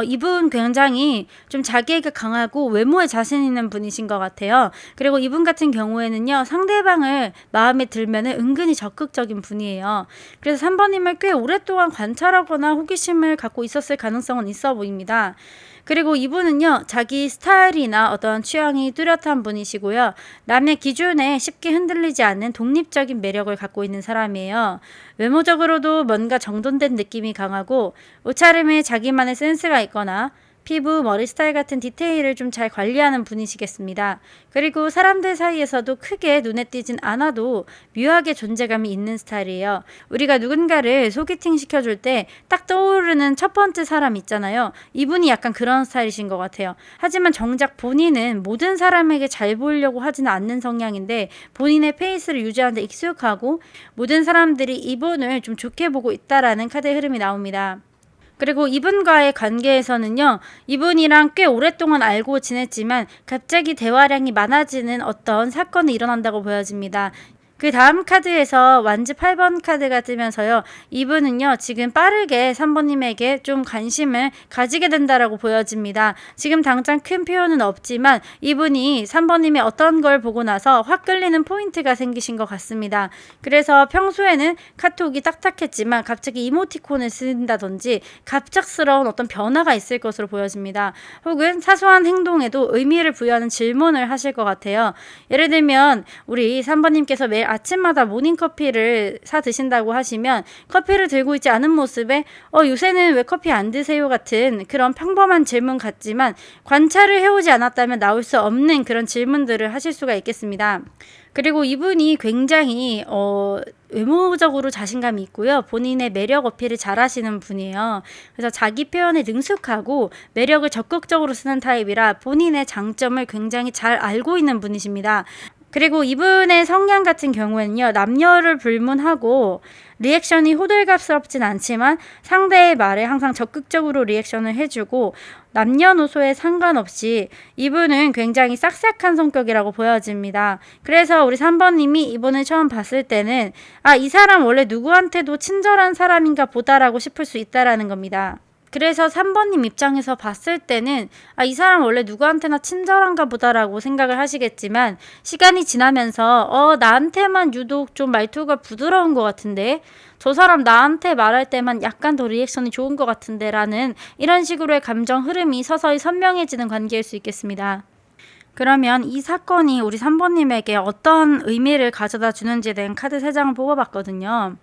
이분 굉장히 좀 자기애가 강하고 외모에 자신 있는 분이신 것 같아요. 그리고 이분 같은 경우에는요, 상대방을 마음에 들면은 은근히 적극적인 분이에요. 그래서 3번님을 꽤 오랫동안 관찰하거나 호기심을 갖고 있었을 가능성은 있어 보입니다. 그리고 이분은요, 자기 스타일이나 어떤 취향이 뚜렷한 분이시고요. 남의 기준에 쉽게 흔들리지 않는 독립적인 매력을 갖고 있는 사람이에요. 외모적으로도 뭔가 정돈된 느낌이 강하고 옷차림에 자기만의 센스가 있거나 피부, 머리 스타일 같은 디테일을 좀 잘 관리하는 분이시겠습니다. 그리고 사람들 사이에서도 크게 눈에 띄진 않아도 묘하게 존재감이 있는 스타일이에요. 우리가 누군가를 소개팅 시켜줄 때 딱 떠오르는 첫 번째 사람 있잖아요. 이분이 약간 그런 스타일이신 것 같아요. 하지만 정작 본인은 모든 사람에게 잘 보이려고 하지는 않는 성향인데 본인의 페이스를 유지하는 데 익숙하고 모든 사람들이 이분을 좀 좋게 보고 있다라는 카드의 흐름이 나옵니다. 그리고 이분과의 관계에서는요, 이분이랑 꽤 오랫동안 알고 지냈지만 갑자기 대화량이 많아지는 어떤 사건이 일어난다고 보여집니다. 그 다음 카드에서 완즈 8번 카드가 뜨면서요. 이분은요. 지금 빠르게 3번님에게 좀 관심을 가지게 된다라고 보여집니다. 지금 당장 큰 표현은 없지만 이분이 3번님의 어떤 걸 보고 나서 확 끌리는 포인트가 생기신 것 같습니다. 그래서 평소에는 카톡이 딱딱했지만 갑자기 이모티콘을 쓴다든지 갑작스러운 어떤 변화가 있을 것으로 보여집니다. 혹은 사소한 행동에도 의미를 부여하는 질문을 하실 것 같아요. 예를 들면 우리 3번님께서 매일 아침마다 모닝커피를 사 드신다고 하시면 커피를 들고 있지 않은 모습에 요새는 왜 커피 안 드세요? 같은 그런 평범한 질문 같지만 관찰을 해오지 않았다면 나올 수 없는 그런 질문들을 하실 수가 있겠습니다. 그리고 이분이 굉장히 외모적으로 자신감이 있고요. 본인의 매력 어필을 잘하시는 분이에요. 그래서 자기 표현에 능숙하고 매력을 적극적으로 쓰는 타입이라 본인의 장점을 굉장히 잘 알고 있는 분이십니다. 그리고 이분의 성향 같은 경우에는요, 남녀를 불문하고 리액션이 호들갑스럽진 않지만 상대의 말에 항상 적극적으로 리액션을 해주고 남녀노소에 상관없이 이분은 굉장히 싹싹한 성격이라고 보여집니다. 그래서 우리 3번님이 이분을 처음 봤을 때는 이 사람 원래 누구한테도 친절한 사람인가 보다라고 싶을 수 있다라는 겁니다. 그래서 3번님 입장에서 봤을 때는 이 사람 원래 누구한테나 친절한가 보다라고 생각을 하시겠지만 시간이 지나면서 나한테만 유독 좀 말투가 부드러운 것 같은데 저 사람 나한테 말할 때만 약간 더 리액션이 좋은 것 같은데 라는 이런 식으로의 감정 흐름이 서서히 선명해지는 관계일 수 있겠습니다. 그러면 이 사건이 우리 3번님에게 어떤 의미를 가져다 주는지에 대한 카드 3장을 뽑아봤거든요.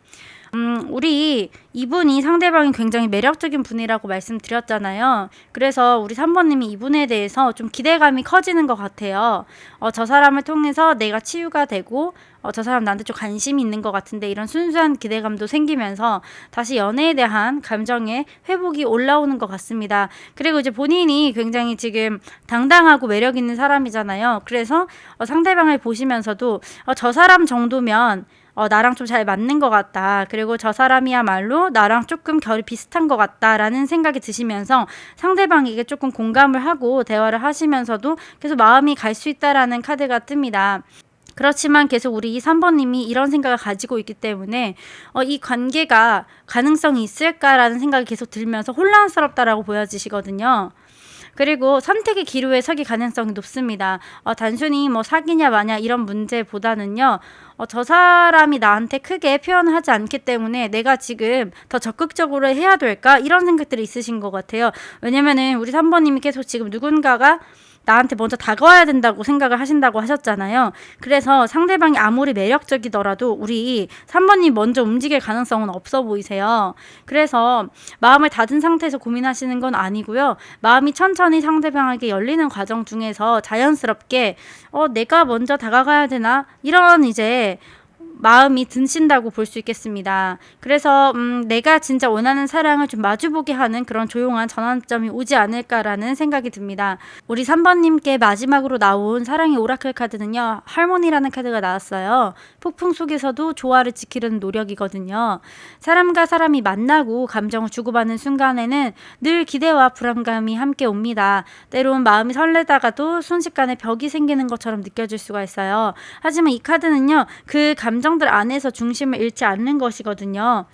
우리 이분이 상대방이 굉장히 매력적인 분이라고 말씀드렸잖아요. 그래서 우리 3번님이 이분에 대해서 좀 기대감이 커지는 것 같아요. 저 사람을 통해서 내가 치유가 되고 저 사람 나한테 좀 관심이 있는 것 같은데 이런 순수한 기대감도 생기면서 다시 연애에 대한 감정의 회복이 올라오는 것 같습니다. 그리고 이제 본인이 굉장히 지금 당당하고 매력 있는 사람이잖아요. 그래서 상대방을 보시면서도 저 사람 정도면 나랑 좀 잘 맞는 것 같다. 그리고 저 사람이야말로 나랑 조금 결이 비슷한 것 같다라는 생각이 드시면서 상대방에게 조금 공감을 하고 대화를 하시면서도 계속 마음이 갈 수 있다라는 카드가 뜹니다. 그렇지만 계속 우리 이 3번님이 이런 생각을 가지고 있기 때문에 이 관계가 가능성이 있을까라는 생각이 계속 들면서 혼란스럽다라고 보여지시거든요. 그리고 선택의 기로에 서기 가능성이 높습니다. 단순히 뭐 사귀냐 마냐 이런 문제보다는요. 저 사람이 나한테 크게 표현을 하지 않기 때문에 내가 지금 더 적극적으로 해야 될까? 이런 생각들이 있으신 것 같아요. 왜냐면은 우리 3번님이 계속 지금 누군가가 나한테 먼저 다가와야 된다고 생각을 하신다고 하셨잖아요. 그래서 상대방이 아무리 매력적이더라도 우리 3번님 먼저 움직일 가능성은 없어 보이세요. 그래서 마음을 닫은 상태에서 고민하시는 건 아니고요. 마음이 천천히 상대방에게 열리는 과정 중에서 자연스럽게 내가 먼저 다가가야 되나? 이런 이제 마음이 드신다고 볼 수 있겠습니다. 그래서 내가 진짜 원하는 사랑을 좀 마주보게 하는 그런 조용한 전환점이 오지 않을까라는 생각이 듭니다. 우리 3번님께 마지막으로 나온 사랑의 오라클 카드는요. 할모니라는 카드가 나왔어요. 폭풍 속에서도 조화를 지키려는 노력이거든요. 사람과 사람이 만나고 감정을 주고받는 순간에는 늘 기대와 불안감이 함께 옵니다. 때론 마음이 설레다가도 순식간에 벽이 생기는 것처럼 느껴질 수가 있어요. 하지만 이 카드는요. 그 감정들 안에서 중심을 잃지 않는 것이거든요.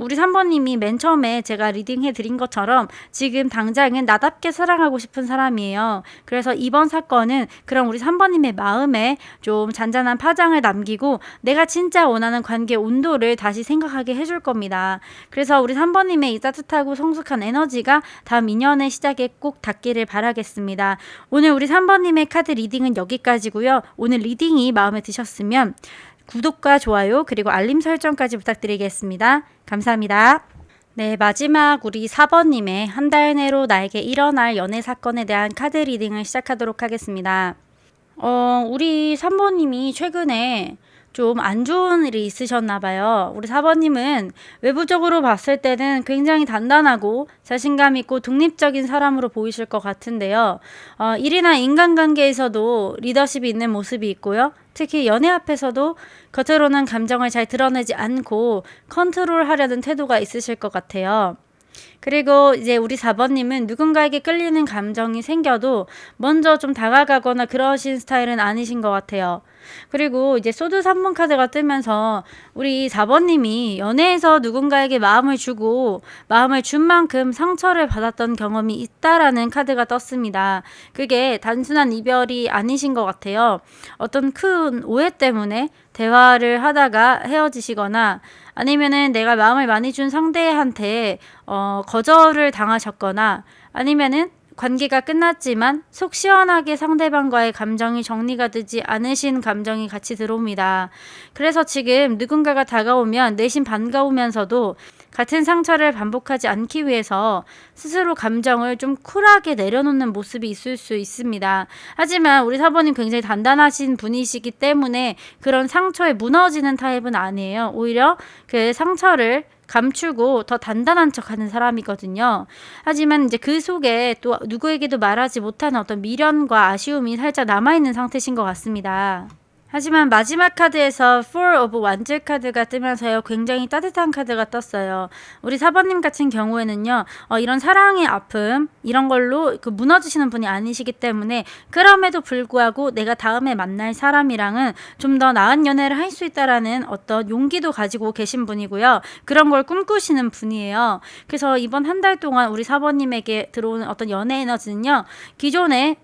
우리 3번님이 맨 처음에 제가 리딩해 드린 것처럼 지금 당장은 나답게 사랑하고 싶은 사람이에요. 그래서 이번 사건은 그럼 우리 3번님의 마음에 좀 잔잔한 파장을 남기고 내가 진짜 원하는 관계 온도를 다시 생각하게 해줄 겁니다. 그래서 우리 3번님의 이 따뜻하고 성숙한 에너지가 다음 인연의 시작에 꼭 닿기를 바라겠습니다. 오늘 우리 3번님의 카드 리딩은 여기까지고요. 오늘 리딩이 마음에 드셨으면 구독과 좋아요 그리고 알림 설정까지 부탁드리겠습니다. 감사합니다. 네, 마지막 우리 4번님의 한 달 내로 나에게 일어날 연애 사건에 대한 카드 리딩을 시작하도록 하겠습니다. 우리 3번님이 최근에 좀 안 좋은 일이 있으셨나 봐요. 우리 4번님은 외부적으로 봤을 때는 굉장히 단단하고 자신감 있고 독립적인 사람으로 보이실 것 같은데요. 일이나 인간관계에서도 리더십이 있는 모습이 있고요. 특히 연애 앞에서도 겉으로는 감정을 잘 드러내지 않고 컨트롤하려는 태도가 있으실 것 같아요. 그리고 이제 우리 4번님은 누군가에게 끌리는 감정이 생겨도 먼저 좀 다가가거나 그러신 스타일은 아니신 것 같아요. 그리고 이제 소드 3번 카드가 뜨면서 우리 4번님이 연애에서 누군가에게 마음을 주고 마음을 준 만큼 상처를 받았던 경험이 있다라는 카드가 떴습니다. 그게 단순한 이별이 아니신 것 같아요. 어떤 큰 오해 때문에 대화를 하다가 헤어지시거나 아니면은 내가 마음을 많이 준 상대한테 거절을 당하셨거나 아니면은 관계가 끝났지만 속 시원하게 상대방과의 감정이 정리가 되지 않으신 감정이 같이 들어옵니다. 그래서 지금 누군가가 다가오면 내심 반가우면서도 같은 상처를 반복하지 않기 위해서 스스로 감정을 좀 쿨하게 내려놓는 모습이 있을 수 있습니다. 하지만 우리 사모님 굉장히 단단하신 분이시기 때문에 그런 상처에 무너지는 타입은 아니에요. 오히려 그 상처를 감추고 더 단단한 척하는 사람이거든요. 하지만 이제 그 속에 또 누구에게도 말하지 못하는 어떤 미련과 아쉬움이 살짝 남아있는 상태신 것 같습니다. 하지만 마지막 카드에서 Four of Wands 카드가 뜨면서요, 굉장히 따뜻한 카드가 떴어요. 우리 사번님 같은 경우에는요, 이런 사랑의 아픔 이런 걸로 무너지시는 분이 아니시기 때문에 그럼에도 불구하고 내가 다음에 만날 사람이랑은 좀 더 나은 연애를 할 수 있다라는 어떤 용기도 가지고 계신 분이고요. 그런 걸 꿈꾸시는 분이에요. 그래서 이번 한 달 동안 우리 사번님에게 들어오는 어떤 연애 에너지는요, 기존에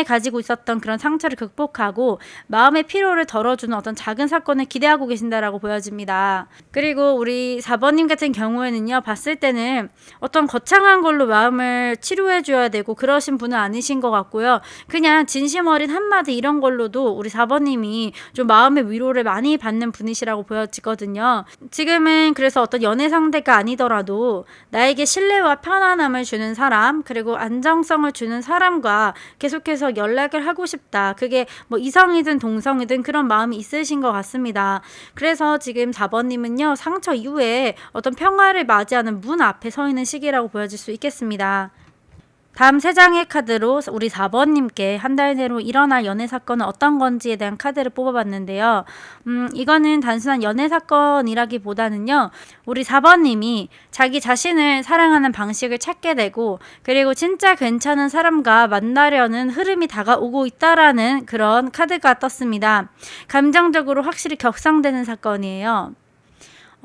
가지고 있었던 그런 상처를 극복하고 마음의 피로를 덜어주는 어떤 작은 사건을 기대하고 계신다라고 보여집니다. 그리고 우리 4번님 같은 경우에는요, 봤을 때는 어떤 거창한 걸로 마음을 치료해 줘야 되고 그러신 분은 아니신 것 같고요. 그냥 진심 어린 한마디 이런 걸로도 우리 4번님이 좀 마음의 위로를 많이 받는 분이시라고 보여지거든요. 지금은 그래서 어떤 연애 상대가 아니더라도 나에게 신뢰와 편안함을 주는 사람, 그리고 안정성을 주는 사람과 계속해서 연락을 하고 싶다. 그게 뭐 이성이든 동성이든 그런 마음이 있으신 것 같습니다. 그래서 지금 4번님은요, 상처 이후에 어떤 평화를 맞이하는 문 앞에 서 있는 시기라고 보여질 수 있겠습니다. 다음 3장의 카드로 우리 4번님께 한 달 내로 일어날 연애 사건은 어떤 건지에 대한 카드를 뽑아봤는데요. 이거는 단순한 연애 사건이라기보다는요, 우리 4번님이 자기 자신을 사랑하는 방식을 찾게 되고, 그리고 진짜 괜찮은 사람과 만나려는 흐름이 다가오고 있다라는 그런 카드가 떴습니다. 감정적으로 확실히 격상되는 사건이에요.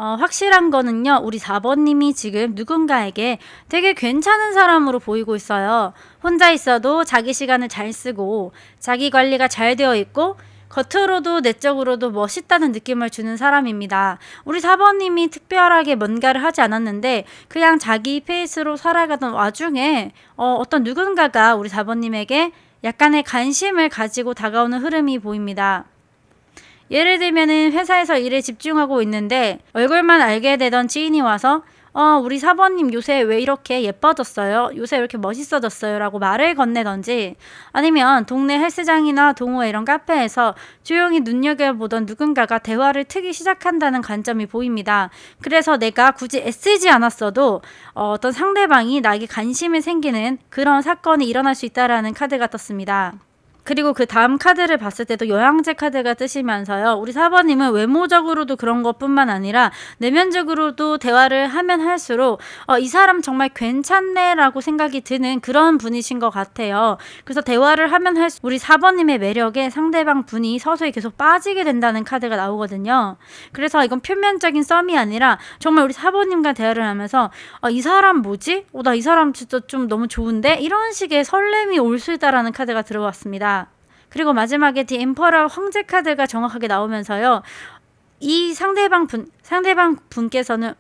확실한 거는요, 우리 4번님이 지금 누군가에게 되게 괜찮은 사람으로 보이고 있어요. 혼자 있어도 자기 시간을 잘 쓰고 자기 관리가 잘 되어 있고 겉으로도 내적으로도 멋있다는 느낌을 주는 사람입니다. 우리 4번님이 특별하게 뭔가를 하지 않았는데 그냥 자기 페이스로 살아가던 와중에 어떤 누군가가 우리 4번님에게 약간의 관심을 가지고 다가오는 흐름이 보입니다. 예를 들면은 회사에서 일에 집중하고 있는데 얼굴만 알게 되던 지인이 와서 우리 4번님 요새 왜 이렇게 예뻐졌어요? 요새 왜 이렇게 멋있어졌어요? 라고 말을 건네던지, 아니면 동네 헬스장이나 동호회 이런 카페에서 조용히 눈여겨보던 누군가가 대화를 트기 시작한다는 관점이 보입니다. 그래서 내가 굳이 애쓰지 않았어도 어떤 상대방이 나에게 관심이 생기는 그런 사건이 일어날 수 있다라는 카드가 떴습니다. 그리고 그 다음 카드를 봤을 때도 영양제 카드가 뜨시면서요, 우리 4번님은 외모적으로도 그런 것뿐만 아니라 내면적으로도 대화를 하면 할수록 이 사람 정말 괜찮네 라고 생각이 드는 그런 분이신 것 같아요. 그래서 대화를 하면 할수록 우리 4번님의 매력에 상대방 분이 서서히 계속 빠지게 된다는 카드가 나오거든요. 그래서 이건 표면적인 썸이 아니라 정말 우리 4번님과 대화를 하면서 이 사람 뭐지? 나 이 사람 진짜 좀 너무 좋은데? 이런 식의 설렘이 올 수 있다라는 카드가 들어왔습니다. 그리고 마지막에 디 엠퍼러 황제 카드가 정확하게 나오면서요, 이 상대방 분께서는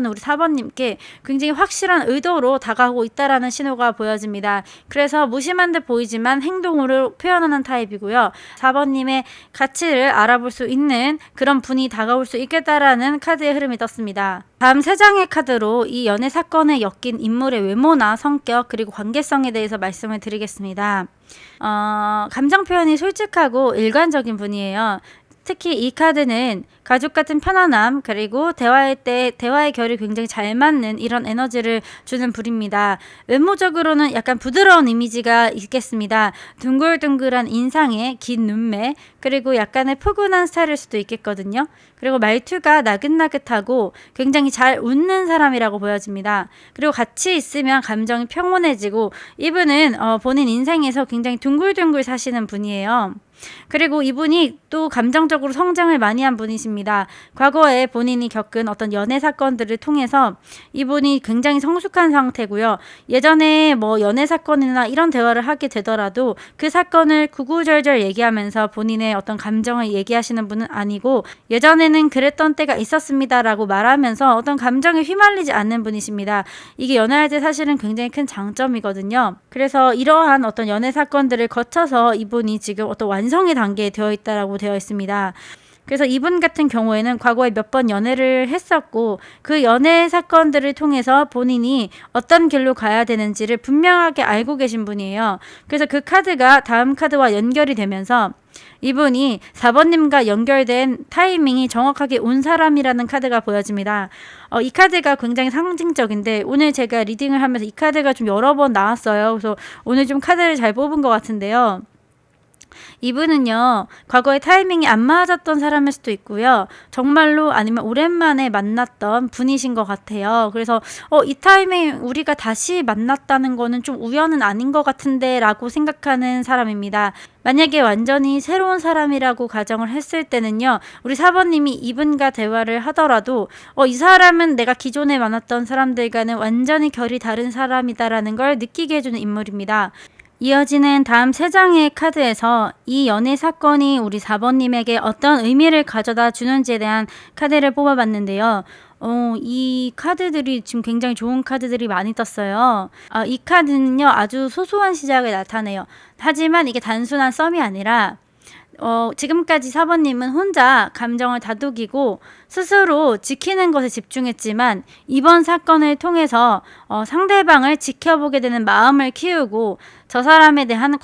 우리 4번님께 굉장히 확실한 의도로 다가오고 있다라는 신호가 보여집니다. 그래서 무심한 듯 보이지만 행동으로 표현하는 타입이고요. 4번님의 가치를 알아볼 수 있는 그런 분이 다가올 수 있겠다라는 카드의 흐름이 떴습니다. 다음 3장의 카드로 이 연애 사건에 엮인 인물의 외모나 성격 그리고 관계성에 대해서 말씀을 드리겠습니다. 감정 표현이 솔직하고 일관적인 분이에요. 특히 이 카드는 가족 같은 편안함, 그리고 대화의 결이 굉장히 잘 맞는 이런 에너지를 주는 분입니다. 외모적으로는 약간 부드러운 이미지가 있겠습니다. 둥글둥글한 인상에 긴 눈매, 그리고 약간의 푸근한 스타일일 수도 있겠거든요. 그리고 말투가 나긋나긋하고 굉장히 잘 웃는 사람이라고 보여집니다. 그리고 같이 있으면 감정이 평온해지고, 이분은 본인 인생에서 굉장히 둥글둥글 사시는 분이에요. 그리고 이분이 또 감정적으로 성장을 많이 한 분이십니다. 과거에 본인이 겪은 어떤 연애 사건들을 통해서 이분이 굉장히 성숙한 상태고요. 예전에 뭐 연애 사건이나 이런 대화를 하게 되더라도 그 사건을 구구절절 얘기하면서 본인의 어떤 감정을 얘기하시는 분은 아니고, 예전에는 그랬던 때가 있었습니다라고 말하면서 어떤 감정에 휘말리지 않는 분이십니다. 이게 연애할 때 사실은 굉장히 큰 장점이거든요. 그래서 이러한 어떤 연애 사건들을 거쳐서 이분이 지금 어떤 완성의 단계에 되어 있다라고 되어 있습니다. 그래서 이분 같은 경우에는 과거에 몇 번 연애를 했었고 그 연애 사건들을 통해서 본인이 어떤 길로 가야 되는지를 분명하게 알고 계신 분이에요. 그래서 그 카드가 다음 카드와 연결이 되면서 이분이 4번님과 연결된 타이밍이 정확하게 온 사람이라는 카드가 보여집니다. 이 카드가 굉장히 상징적인데 오늘 제가 리딩을 하면서 이 카드가 좀 여러 번 나왔어요. 그래서 오늘 좀 카드를 잘 뽑은 것 같은데요. 이분은요, 과거에 타이밍이 안 맞았던 사람일 수도 있고요. 정말로 아니면 오랜만에 만났던 분이신 것 같아요. 그래서 이 타이밍 우리가 다시 만났다는 거는 좀 우연은 아닌 것 같은데 라고 생각하는 사람입니다. 만약에 완전히 새로운 사람이라고 가정을 했을 때는요, 우리 4번님이 이분과 대화를 하더라도 이 사람은 내가 기존에 만났던 사람들과는 완전히 결이 다른 사람이다라는 걸 느끼게 해주는 인물입니다. 이어지는 다음 3장의 카드에서 이 연애 사건이 우리 4번님에게 어떤 의미를 가져다 주는지에 대한 카드를 뽑아봤는데요. 이 카드들이 지금 굉장히 좋은 카드들이 많이 떴어요. 이 카드는요, 아주 소소한 시작을 나타내요. 하지만 이게 단순한 썸이 아니라 지금까지 4번님은 혼자 감정을 다독이고 스스로 지키는 것에 집중했지만 이번 사건을 통해서 상대방을 지켜보게 되는 마음을 키우고 저 사람에 대한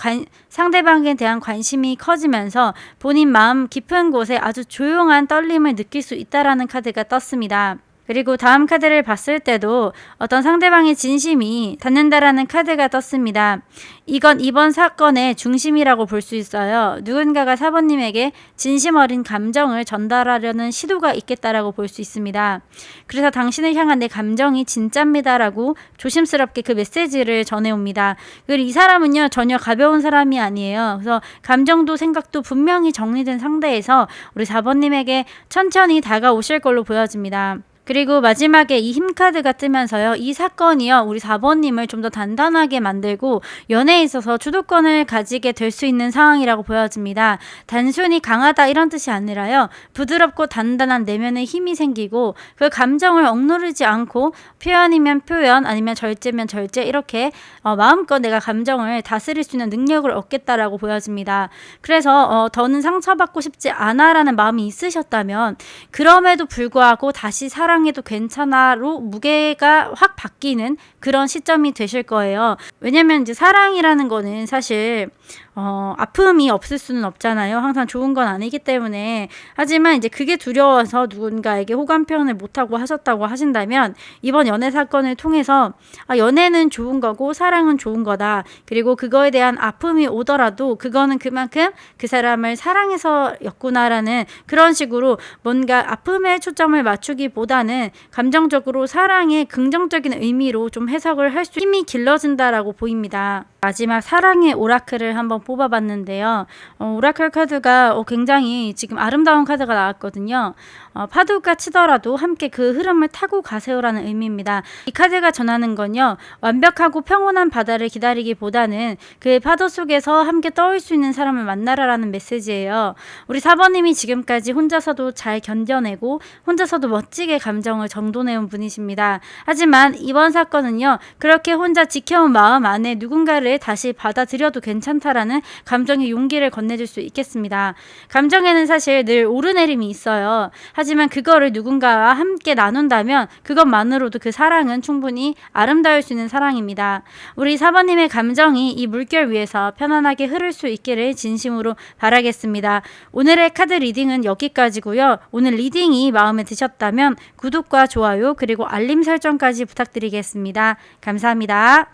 상대방에 대한 관심이 커지면서 본인 마음 깊은 곳에 아주 조용한 떨림을 느낄 수 있다라는 카드가 떴습니다. 그리고 다음 카드를 봤을 때도 어떤 상대방의 진심이 닿는다라는 카드가 떴습니다. 이건 이번 사건의 중심이라고 볼 수 있어요. 누군가가 4번님에게 진심 어린 감정을 전달하려는 시도가 있겠다라고 볼 수 있습니다. 그래서 당신을 향한 내 감정이 진짜입니다라고 조심스럽게 그 메시지를 전해옵니다. 그리고 이 사람은요, 전혀 가벼운 사람이 아니에요. 그래서 감정도 생각도 분명히 정리된 상태에서 우리 4번님에게 천천히 다가오실 걸로 보여집니다. 그리고 마지막에 이 힘카드가 뜨면서요. 이 사건이요. 우리 4번님을 좀 더 단단하게 만들고 연애에 있어서 주도권을 가지게 될 수 있는 상황이라고 보여집니다. 단순히 강하다 이런 뜻이 아니라요. 부드럽고 단단한 내면의 힘이 생기고 그 감정을 억누르지 않고 표현이면 표현 아니면 절제면 절제 이렇게 마음껏 내가 감정을 다스릴 수 있는 능력을 얻겠다라고 보여집니다. 그래서 더는 상처받고 싶지 않아라는 마음이 있으셨다면 그럼에도 불구하고 다시 사랑해도 괜찮아로 무게가 확 바뀌는 그런 시점이 되실 거예요. 왜냐면 이제 사랑이라는 거는 사실 아픔이 없을 수는 없잖아요. 항상 좋은 건 아니기 때문에. 하지만 이제 그게 두려워서 누군가에게 호감 표현을 못하고 하셨다고 하신다면 이번 연애 사건을 통해서 연애는 좋은 거고 사랑은 좋은 거다. 그리고 그거에 대한 아픔이 오더라도 그거는 그만큼 그 사람을 사랑해서였구나라는 그런 식으로 뭔가 아픔에 초점을 맞추기보다는 감정적으로 사랑의 긍정적인 의미로 좀 해석을 할 수 힘이 길러진다라고 보입니다. 마지막 사랑의 오라클을 한번 뽑아봤는데요. 오라클 카드가 굉장히 지금 아름다운 카드가 나왔거든요. 파도가 치더라도 함께 그 흐름을 타고 가세요라는 의미입니다. 이 카드가 전하는 건요. 완벽하고 평온한 바다를 기다리기보다는 그 파도 속에서 함께 떠올 수 있는 사람을 만나라라는 메시지예요. 우리 4번님이 지금까지 혼자서도 잘 견뎌내고 혼자서도 멋지게 감정을 정돈해온 분이십니다. 하지만 이번 사건은요. 그렇게 혼자 지켜온 마음 안에 누군가를 다시 받아들여도 괜찮다라는 감정의 용기를 건네줄 수 있겠습니다. 감정에는 사실 늘 오르내림이 있어요. 하지만 그거를 누군가와 함께 나눈다면 그것만으로도 그 사랑은 충분히 아름다울 수 있는 사랑입니다. 우리 4번님의 감정이 이 물결 위에서 편안하게 흐를 수 있기를 진심으로 바라겠습니다. 오늘의 카드 리딩은 여기까지고요. 오늘 리딩이 마음에 드셨다면 구독과 좋아요 그리고 알림 설정까지 부탁드리겠습니다. 감사합니다.